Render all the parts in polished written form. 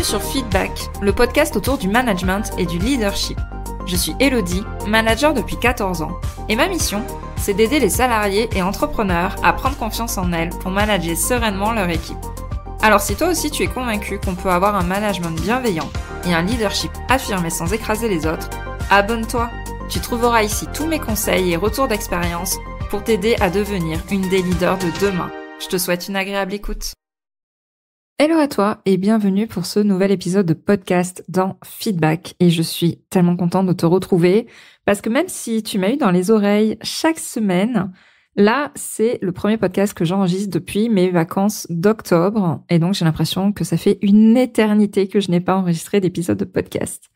Bienvenue sur Feedback, le podcast autour du management et du leadership. Je suis Elodie, manager depuis 14 ans, et ma mission, c'est d'aider les salariés et entrepreneurs à prendre confiance en elles pour manager sereinement leur équipe. Alors si toi aussi tu es convaincu qu'on peut avoir un management bienveillant et un leadership affirmé sans écraser les autres, abonne-toi. Tu trouveras ici tous mes conseils et retours d'expérience pour t'aider à devenir une des leaders de demain. Je te souhaite une agréable écoute. Hello à toi et bienvenue pour ce nouvel épisode de podcast dans Feedback. Et je suis tellement contente de te retrouver parce que même si tu m'as eu dans les oreilles chaque semaine, là c'est le premier podcast que j'enregistre depuis mes vacances d'octobre. Et donc j'ai l'impression que ça fait une éternité que je n'ai pas enregistré d'épisode de podcast.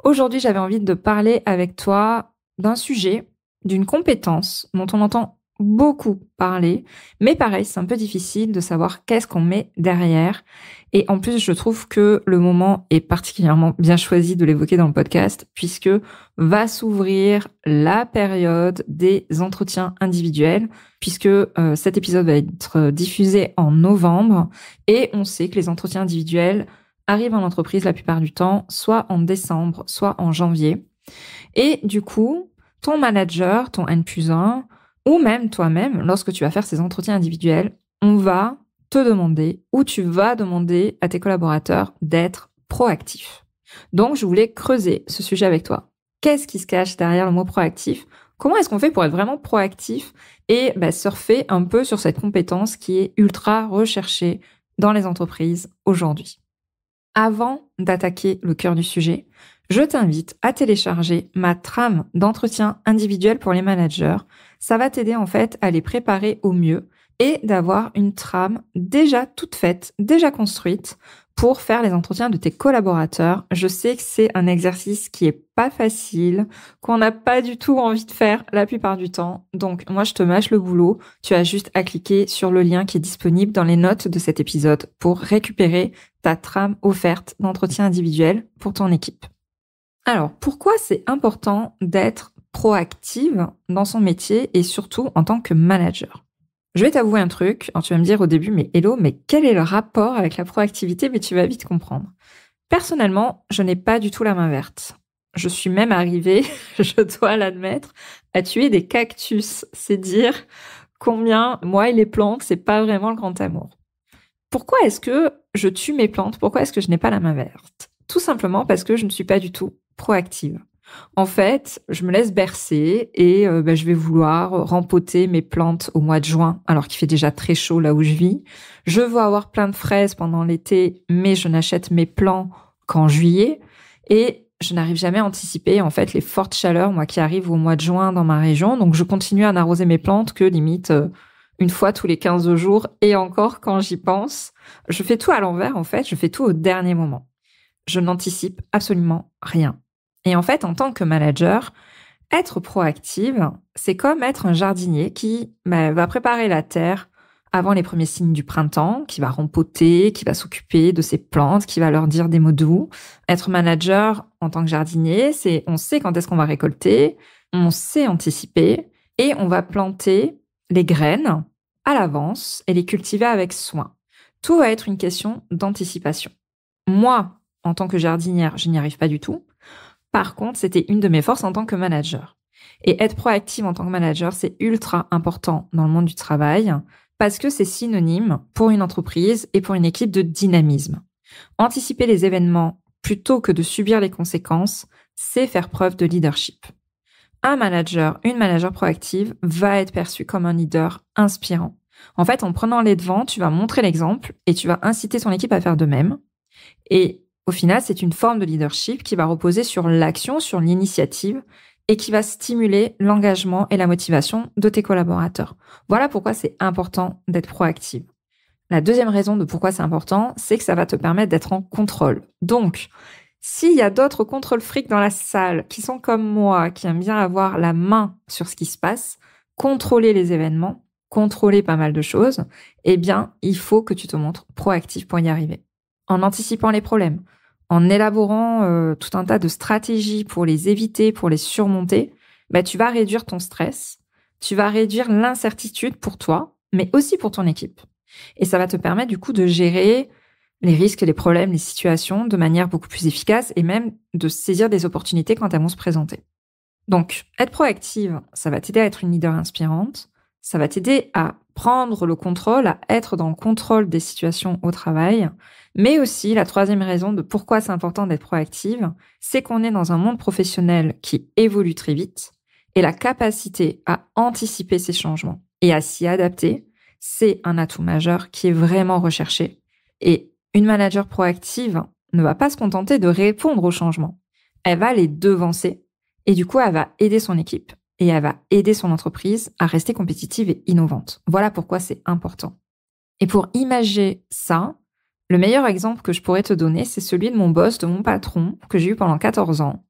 Aujourd'hui j'avais envie de parler avec toi d'un sujet, d'une compétence dont on entend beaucoup parler, mais pareil, c'est un peu difficile de savoir qu'est-ce qu'on met derrière. Et en plus, je trouve que le moment est particulièrement bien choisi de l'évoquer dans le podcast, puisque va s'ouvrir la période des entretiens individuels, puisque cet épisode va être diffusé en novembre, et on sait que les entretiens individuels arrivent en entreprise la plupart du temps, soit en décembre, soit en janvier. Et du coup, ton manager, ton N+1, ou même toi-même, lorsque tu vas faire ces entretiens individuels, on va te demander ou tu vas demander à tes collaborateurs d'être proactifs. Donc, je voulais creuser ce sujet avec toi. Qu'est-ce qui se cache derrière le mot proactif ? Comment est-ce qu'on fait pour être vraiment proactif et surfer un peu sur cette compétence qui est ultra recherchée dans les entreprises aujourd'hui ? Avant d'attaquer le cœur du sujet, je t'invite à télécharger ma trame d'entretien individuel pour les managers. Ça va t'aider en fait à les préparer au mieux et d'avoir une trame déjà toute faite, déjà construite pour faire les entretiens de tes collaborateurs. Je sais que c'est un exercice qui est pas facile, qu'on n'a pas du tout envie de faire la plupart du temps. Donc moi, je te mâche le boulot. Tu as juste à cliquer sur le lien qui est disponible dans les notes de cet épisode pour récupérer ta trame offerte d'entretien individuel pour ton équipe. Alors, pourquoi c'est important d'être proactive dans son métier et surtout en tant que manager ? Je vais t'avouer un truc. Alors, tu vas me dire au début, mais hello, mais quel est le rapport avec la proactivité ? Mais tu vas vite comprendre. Personnellement, je n'ai pas du tout la main verte. Je suis même arrivée, je dois l'admettre, à tuer des cactus. C'est dire combien, moi et les plantes, c'est pas vraiment le grand amour. Pourquoi est-ce que je tue mes plantes ? Pourquoi est-ce que je n'ai pas la main verte ? Tout simplement parce que je ne suis pas du tout proactive. En fait, je me laisse bercer et je vais vouloir rempoter mes plantes au mois de juin, alors qu'il fait déjà très chaud là où je vis. Je veux avoir plein de fraises pendant l'été, mais je n'achète mes plants qu'en juillet. Et je n'arrive jamais à anticiper en fait les fortes chaleurs, moi qui arrivent au mois de juin dans ma région. Donc je continue à n'arroser mes plantes que limite une fois tous les 15 jours. Et encore quand j'y pense, je fais tout à l'envers en fait, je fais tout au dernier moment. Je n'anticipe absolument rien. Et en fait, en tant que manager, être proactive, c'est comme être un jardinier qui va préparer la terre avant les premiers signes du printemps, qui va rempoter, qui va s'occuper de ses plantes, qui va leur dire des mots doux. Être manager en tant que jardinier, c'est on sait quand est-ce qu'on va récolter, on sait anticiper et on va planter les graines à l'avance et les cultiver avec soin. Tout va être une question d'anticipation. Moi, en tant que jardinière, je n'y arrive pas du tout. Par contre, c'était une de mes forces en tant que manager. Et être proactive en tant que manager, c'est ultra important dans le monde du travail parce que c'est synonyme pour une entreprise et pour une équipe de dynamisme. Anticiper les événements plutôt que de subir les conséquences, c'est faire preuve de leadership. Un manager, une manager proactive va être perçu comme un leader inspirant. En fait, en prenant les devants, tu vas montrer l'exemple et tu vas inciter ton équipe à faire de même. Et au final, c'est une forme de leadership qui va reposer sur l'action, sur l'initiative et qui va stimuler l'engagement et la motivation de tes collaborateurs. Voilà pourquoi c'est important d'être proactive. La deuxième raison de pourquoi c'est important, c'est que ça va te permettre d'être en contrôle. Donc, s'il y a d'autres contrôles frics dans la salle qui sont comme moi, qui aiment bien avoir la main sur ce qui se passe, contrôler les événements, contrôler pas mal de choses, eh bien, il faut que tu te montres proactif pour y arriver. En anticipant les problèmes, en élaborant tout un tas de stratégies pour les éviter, pour les surmonter, tu vas réduire ton stress, tu vas réduire l'incertitude pour toi, mais aussi pour ton équipe. Et ça va te permettre du coup de gérer les risques, les problèmes, les situations de manière beaucoup plus efficace et même de saisir des opportunités quand elles vont se présenter. Donc, être proactive, ça va t'aider à être une leader inspirante, ça va t'aider à prendre le contrôle, à être dans le contrôle des situations au travail, mais aussi la troisième raison de pourquoi c'est important d'être proactive, c'est qu'on est dans un monde professionnel qui évolue très vite et la capacité à anticiper ces changements et à s'y adapter, c'est un atout majeur qui est vraiment recherché. Et une manager proactive ne va pas se contenter de répondre aux changements. Elle va les devancer et du coup, elle va aider son équipe et elle va aider son entreprise à rester compétitive et innovante. Voilà pourquoi c'est important. Et pour imager ça, le meilleur exemple que je pourrais te donner, c'est celui de mon boss, de mon patron, que j'ai eu pendant 14 ans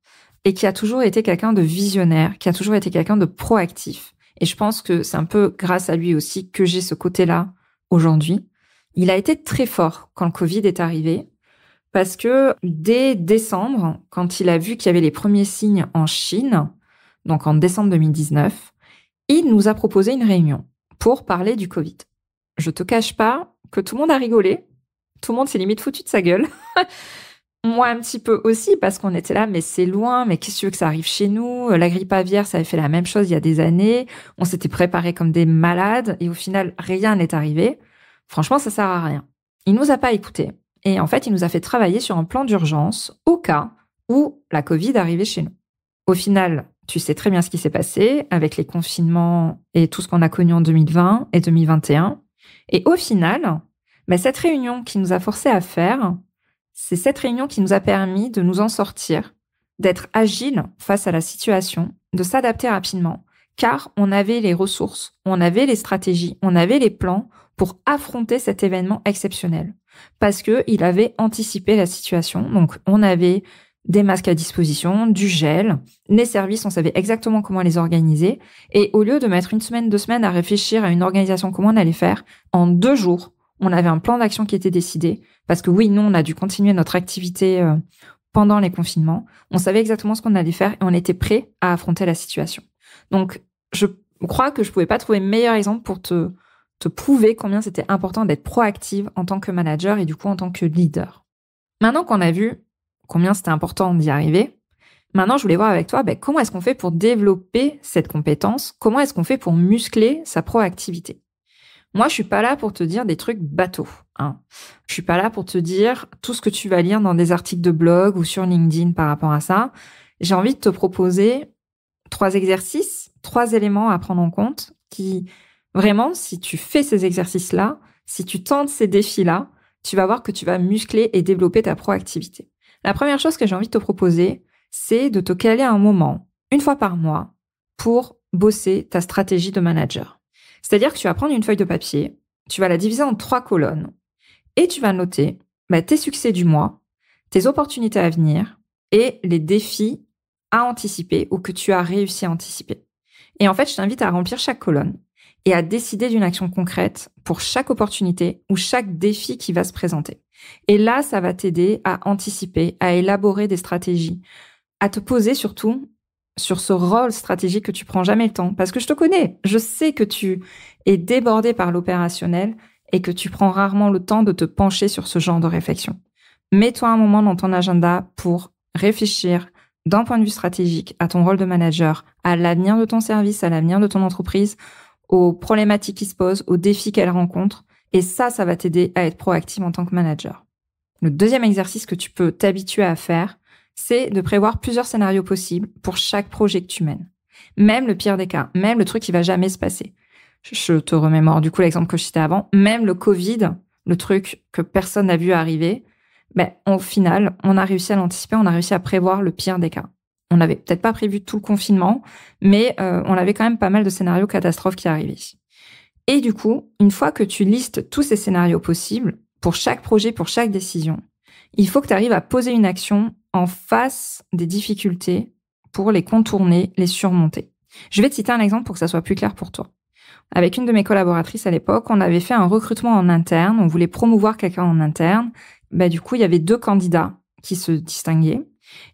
et qui a toujours été quelqu'un de visionnaire, qui a toujours été quelqu'un de proactif. Et je pense que c'est un peu grâce à lui aussi que j'ai ce côté-là aujourd'hui. Il a été très fort quand le Covid est arrivé parce que dès décembre, quand il a vu qu'il y avait les premiers signes en Chine, donc en décembre 2019, il nous a proposé une réunion pour parler du Covid. Je te cache pas que tout le monde a rigolé. Tout le monde s'est limite foutu de sa gueule. Moi, un petit peu aussi, parce qu'on était là, mais c'est loin, mais qu'est-ce que tu veux que ça arrive chez nous? La grippe aviaire, ça avait fait la même chose il y a des années. On s'était préparés comme des malades, et au final, rien n'est arrivé. Franchement, ça sert à rien. Il nous a pas écoutés. Et en fait, il nous a fait travailler sur un plan d'urgence au cas où la Covid arrivait chez nous. Au final, tu sais très bien ce qui s'est passé avec les confinements et tout ce qu'on a connu en 2020 et 2021. Et au final, cette réunion qui nous a forcés à faire, c'est cette réunion qui nous a permis de nous en sortir, d'être agile face à la situation, de s'adapter rapidement, car on avait les ressources, on avait les stratégies, on avait les plans pour affronter cet événement exceptionnel. Parce que il avait anticipé la situation. Donc, on avait des masques à disposition, du gel, les services, on savait exactement comment les organiser. Et au lieu de mettre une semaine, 2 semaines à réfléchir à une organisation, comment on allait faire, en 2 jours, on avait un plan d'action qui était décidé. Parce que oui, nous, on a dû continuer notre activité pendant les confinements. On savait exactement ce qu'on allait faire et on était prêt à affronter la situation. Donc, je crois que je pouvais pas trouver meilleur exemple pour te prouver combien c'était important d'être proactive en tant que manager et du coup en tant que leader. Maintenant qu'on a vu combien c'était important d'y arriver, maintenant je voulais voir avec toi comment est-ce qu'on fait pour développer cette compétence, comment est-ce qu'on fait pour muscler sa proactivité. Moi, je suis pas là pour te dire des trucs bateaux. Je suis pas là pour te dire tout ce que tu vas lire dans des articles de blog ou sur LinkedIn par rapport à ça. J'ai envie de te proposer 3 exercices, 3 éléments à prendre en compte qui, vraiment, si tu fais ces exercices-là, si tu tentes ces défis-là, tu vas voir que tu vas muscler et développer ta proactivité. La première chose que j'ai envie de te proposer, c'est de te caler un moment, 1 fois par mois, pour bosser ta stratégie de manager. C'est-à-dire que tu vas prendre une feuille de papier, tu vas la diviser en 3 colonnes et tu vas noter tes succès du mois, tes opportunités à venir et les défis à anticiper ou que tu as réussi à anticiper. Et en fait, je t'invite à remplir chaque colonne et à décider d'une action concrète pour chaque opportunité ou chaque défi qui va se présenter. Et là, ça va t'aider à anticiper, à élaborer des stratégies, à te poser surtout sur ce rôle stratégique que tu prends jamais le temps. Parce que je te connais, je sais que tu es débordé par l'opérationnel et que tu prends rarement le temps de te pencher sur ce genre de réflexion. Mets-toi un moment dans ton agenda pour réfléchir d'un point de vue stratégique à ton rôle de manager, à l'avenir de ton service, à l'avenir de ton entreprise, aux problématiques qui se posent, aux défis qu'elle rencontre. Et ça va t'aider à être proactive en tant que manager. Le deuxième exercice que tu peux t'habituer à faire, c'est de prévoir plusieurs scénarios possibles pour chaque projet que tu mènes. Même le pire des cas, même le truc qui va jamais se passer. Je te remémore du coup l'exemple que je citais avant. Même le Covid, le truc que personne n'a vu arriver, au final, on a réussi à l'anticiper, on a réussi à prévoir le pire des cas. On n'avait peut-être pas prévu tout le confinement, mais on avait quand même pas mal de scénarios catastrophes qui arrivaient. Et du coup, une fois que tu listes tous ces scénarios possibles, pour chaque projet, pour chaque décision, il faut que tu arrives à poser une action en face des difficultés pour les contourner, les surmonter. Je vais te citer un exemple pour que ça soit plus clair pour toi. Avec une de mes collaboratrices à l'époque, on avait fait un recrutement en interne, on voulait promouvoir quelqu'un en interne. Du coup, il y avait 2 candidats qui se distinguaient.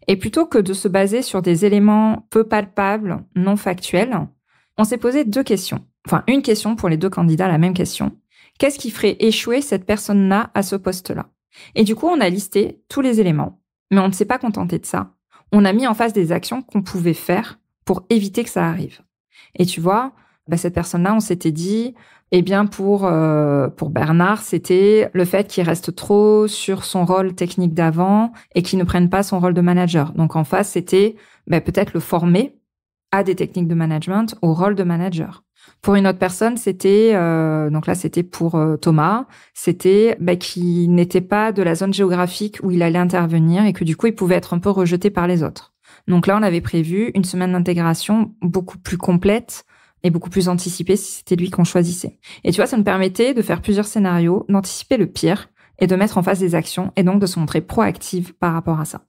Et plutôt que de se baser sur des éléments peu palpables, non factuels, on s'est posé 2 questions. Enfin, une question pour les 2 candidats, la même question. Qu'est-ce qui ferait échouer cette personne-là à ce poste-là? Et du coup, on a listé tous les éléments, mais on ne s'est pas contenté de ça. On a mis en face des actions qu'on pouvait faire pour éviter que ça arrive. Et tu vois, cette personne-là, on s'était dit, eh bien pour Bernard, c'était le fait qu'il reste trop sur son rôle technique d'avant et qu'il ne prenne pas son rôle de manager. Donc en face, c'était peut-être le former à des techniques de management, au rôle de manager. Pour une autre personne, c'était donc là c'était pour Thomas, c'était qu'il n'était pas de la zone géographique où il allait intervenir et que du coup il pouvait être un peu rejeté par les autres. Donc là, on avait prévu une semaine d'intégration beaucoup plus complète et beaucoup plus anticipée si c'était lui qu'on choisissait. Et tu vois, ça nous permettait de faire plusieurs scénarios, d'anticiper le pire et de mettre en face des actions et donc de se montrer proactive par rapport à ça.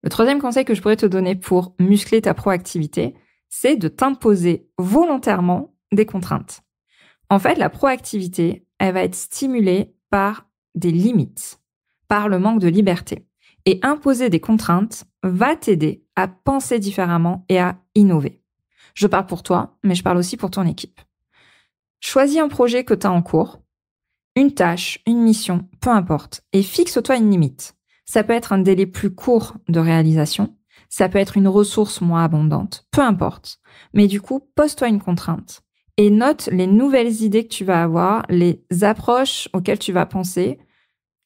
Le troisième conseil que je pourrais te donner pour muscler ta proactivité, c'est de t'imposer volontairement des contraintes. En fait, la proactivité, elle va être stimulée par des limites, par le manque de liberté. Et imposer des contraintes va t'aider à penser différemment et à innover. Je parle pour toi, mais je parle aussi pour ton équipe. Choisis un projet que tu as en cours, une tâche, une mission, peu importe, et fixe-toi une limite. Ça peut être un délai plus court de réalisation, ça peut être une ressource moins abondante, peu importe. Mais du coup, pose-toi une contrainte et note les nouvelles idées que tu vas avoir, les approches auxquelles tu vas penser,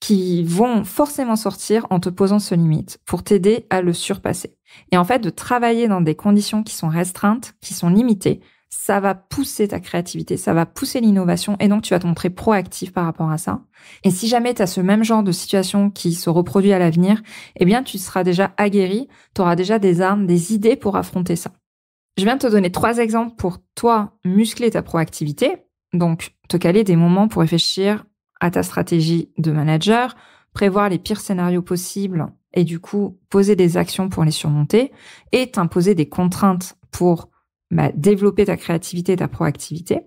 qui vont forcément sortir en te posant ce limite pour t'aider à le surpasser. Et en fait, de travailler dans des conditions qui sont restreintes, qui sont limitées, ça va pousser ta créativité, ça va pousser l'innovation et donc tu vas te montrer proactif par rapport à ça. Et si jamais tu as ce même genre de situation qui se reproduit à l'avenir, eh bien tu seras déjà aguerri, tu auras déjà des armes, des idées pour affronter ça. Je viens de te donner 3 exemples pour toi muscler ta proactivité, donc te caler des moments pour réfléchir à ta stratégie de manager, prévoir les pires scénarios possibles et du coup poser des actions pour les surmonter et t'imposer des contraintes pour développer ta créativité et ta proactivité.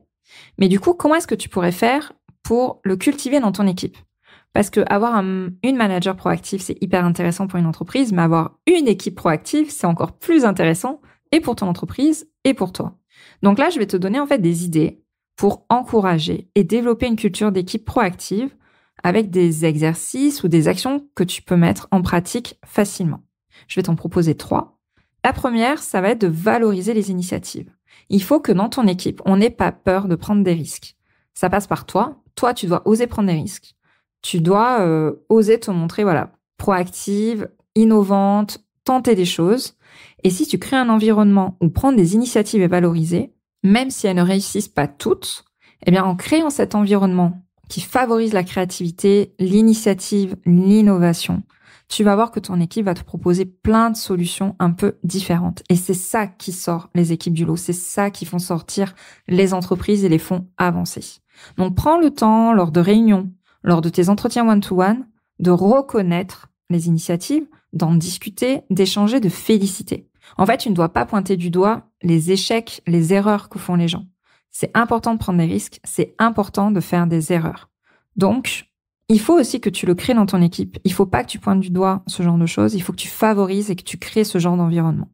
Mais du coup, comment est-ce que tu pourrais faire pour le cultiver dans ton équipe? Parce que avoir une manager proactive, c'est hyper intéressant pour une entreprise, mais avoir une équipe proactive, c'est encore plus intéressant et pour ton entreprise et pour toi. Donc là, je vais te donner en fait des idées pour encourager et développer une culture d'équipe proactive avec des exercices ou des actions que tu peux mettre en pratique facilement. Je vais t'en proposer 3. La première, ça va être de valoriser les initiatives. Il faut que dans ton équipe, on n'ait pas peur de prendre des risques. Ça passe par toi. Toi, tu dois oser prendre des risques. Tu dois oser te montrer proactive, innovante, tenter des choses. Et si tu crées un environnement où prendre des initiatives est valorisé, même si elles ne réussissent pas toutes, eh bien en créant cet environnement qui favorise la créativité, l'initiative, l'innovation, tu vas voir que ton équipe va te proposer plein de solutions un peu différentes. Et c'est ça qui sort les équipes du lot. C'est ça qui font sortir les entreprises et les font avancer. Donc, prends le temps, lors de réunions, lors de tes entretiens one-to-one, de reconnaître les initiatives, d'en discuter, d'échanger, de féliciter. En fait, tu ne dois pas pointer du doigt les échecs, les erreurs que font les gens. C'est important de prendre des risques, c'est important de faire des erreurs. Donc, il faut aussi que tu le crées dans ton équipe. Il faut pas que tu pointes du doigt ce genre de choses. Il faut que tu favorises et que tu crées ce genre d'environnement.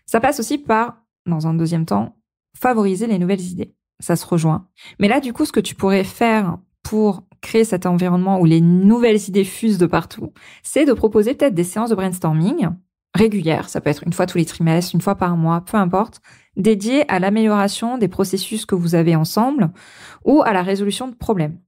Ça passe aussi par, dans un deuxième temps, favoriser les nouvelles idées. Ça se rejoint. Mais là, du coup, ce que tu pourrais faire pour créer cet environnement où les nouvelles idées fusent de partout, c'est de proposer peut-être des séances de brainstorming régulières. Ça peut être une fois tous les trimestres, une fois par mois, peu importe, dédiées à l'amélioration des processus que vous avez ensemble ou à la résolution de problèmes.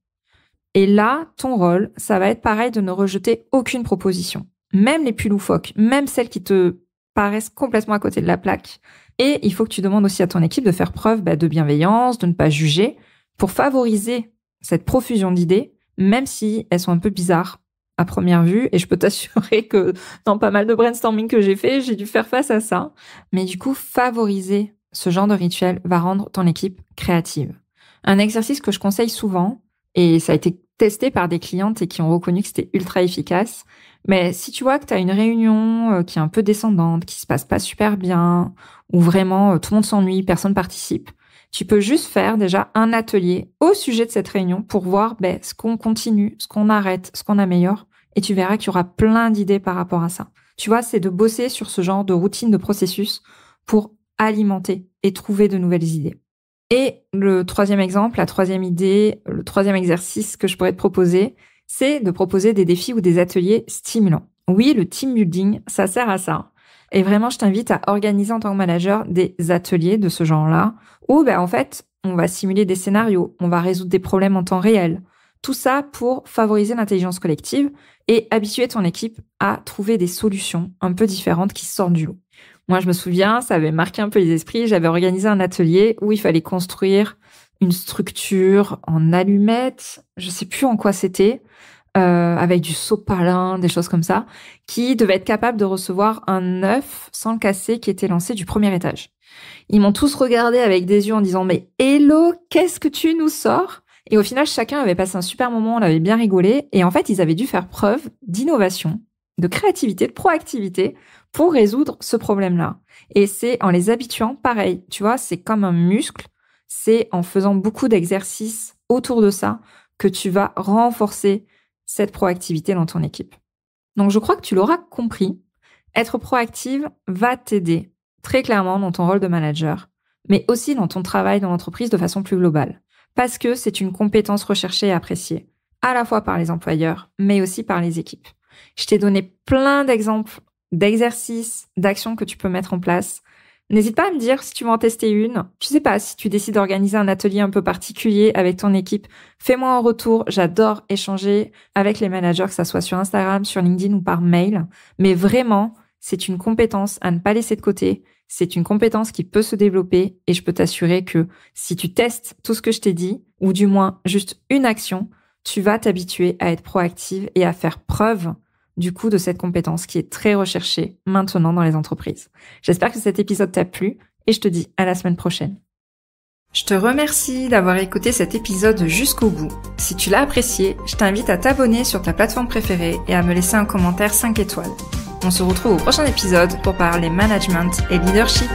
Et là, ton rôle, ça va être pareil de ne rejeter aucune proposition. Même les plus loufoques, même celles qui te paraissent complètement à côté de la plaque. Et il faut que tu demandes aussi à ton équipe de faire preuve de bienveillance, de ne pas juger, pour favoriser cette profusion d'idées, même si elles sont un peu bizarres à première vue. Et je peux t'assurer que dans pas mal de brainstorming que j'ai fait, j'ai dû faire face à ça. Mais du coup, favoriser ce genre de rituel va rendre ton équipe créative. Un exercice que je conseille souvent, et ça a été testé par des clientes et qui ont reconnu que c'était ultra efficace. Mais si tu vois que tu as une réunion qui est un peu descendante, qui se passe pas super bien, ou vraiment tout le monde s'ennuie, personne participe, tu peux juste faire déjà un atelier au sujet de cette réunion pour voir ce qu'on continue, ce qu'on arrête, ce qu'on améliore. Et tu verras qu'il y aura plein d'idées par rapport à ça. Tu vois, c'est de bosser sur ce genre de routine, de processus pour alimenter et trouver de nouvelles idées. Et le troisième exemple, la troisième idée, le troisième exercice que je pourrais te proposer, c'est de proposer des défis ou des ateliers stimulants. Oui, le team building, ça sert à ça. Et vraiment, je t'invite à organiser en tant que manager des ateliers de ce genre-là, où en fait, on va simuler des scénarios, on va résoudre des problèmes en temps réel. Tout ça pour favoriser l'intelligence collective et habituer ton équipe à trouver des solutions un peu différentes qui sortent du lot. Moi, je me souviens, ça avait marqué un peu les esprits, j'avais organisé un atelier où il fallait construire une structure en allumettes, je sais plus en quoi c'était, avec du sopalin, des choses comme ça, qui devait être capable de recevoir un œuf sans le casser qui était lancé du premier étage. Ils m'ont tous regardé avec des yeux en disant « Mais hello, qu'est-ce que tu nous sors ?» Et au final, chacun avait passé un super moment, on avait bien rigolé. Et en fait, ils avaient dû faire preuve d'innovation, de créativité, de proactivité pour résoudre ce problème-là. Et c'est en les habituant, pareil, tu vois, c'est comme un muscle. C'est en faisant beaucoup d'exercices autour de ça que tu vas renforcer cette proactivité dans ton équipe. Donc, je crois que tu l'auras compris. Être proactive va t'aider très clairement dans ton rôle de manager, mais aussi dans ton travail dans l'entreprise de façon plus globale. Parce que c'est une compétence recherchée et appréciée, à la fois par les employeurs, mais aussi par les équipes. Je t'ai donné plein d'exemples, d'exercices, d'actions que tu peux mettre en place. N'hésite pas à me dire si tu veux en tester une. Je sais pas, si tu décides d'organiser un atelier un peu particulier avec ton équipe, fais-moi un retour. J'adore échanger avec les managers, que ça soit sur Instagram, sur LinkedIn ou par mail. Mais vraiment, c'est une compétence à ne pas laisser de côté. C'est une compétence qui peut se développer et je peux t'assurer que si tu testes tout ce que je t'ai dit, ou du moins juste une action, tu vas t'habituer à être proactive et à faire preuve du coup de cette compétence qui est très recherchée maintenant dans les entreprises. J'espère que cet épisode t'a plu et je te dis à la semaine prochaine. Je te remercie d'avoir écouté cet épisode jusqu'au bout. Si tu l'as apprécié, je t'invite à t'abonner sur ta plateforme préférée et à me laisser un commentaire 5 étoiles. On se retrouve au prochain épisode pour parler management et leadership.